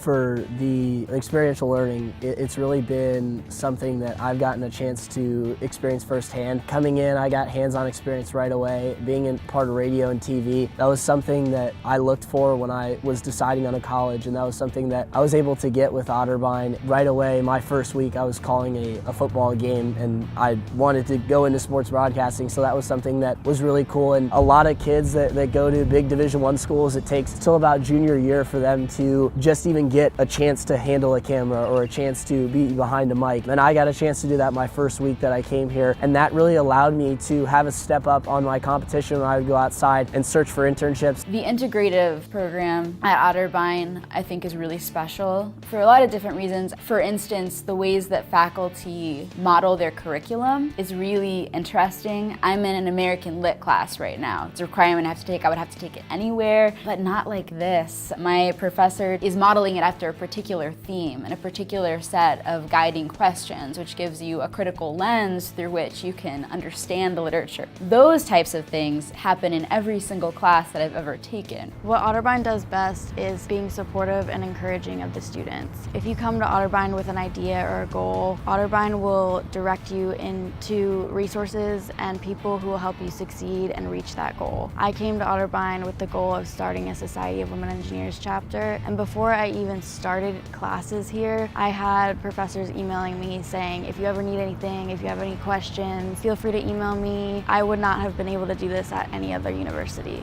For the experiential learning, it's really been something that I've gotten a chance to experience firsthand. Coming in, I got hands-on experience right away. Being in part of radio and TV, that was something that I looked for when I was deciding on a college, and that was something that I was able to get with Otterbein. Right away, my first week, I was calling a football game, and I wanted to go into sports broadcasting, so that was something that was really cool. And a lot of kids that go to big Division I schools, it takes till about junior year for them to just even get a chance to handle a camera or a chance to be behind a mic. And I got a chance to do that my first week that I came here, and that really allowed me to have a step up on my competition when I would go outside and search for internships. The integrative program at Otterbein I think is really special for a lot of different reasons. For instance, the ways that faculty model their curriculum is really interesting. I'm in an American Lit class right now. It's a requirement I have to take. I would have to take it anywhere, but not like this. My professor is modeling it after a particular theme and a particular set of guiding questions, which gives you a critical lens through which you can understand the literature. Those types of things happen in every single class that I've ever taken. What Otterbein does best is being supportive and encouraging of the students. If you come to Otterbein with an idea or a goal, Otterbein will direct you into resources and people who will help you succeed and reach that goal. I came to Otterbein with the goal of starting a Society of Women Engineers chapter, and before I even started classes here, I had professors emailing me saying, if you ever need anything, if you have any questions, feel free to email me. I would not have been able to do this at any other university.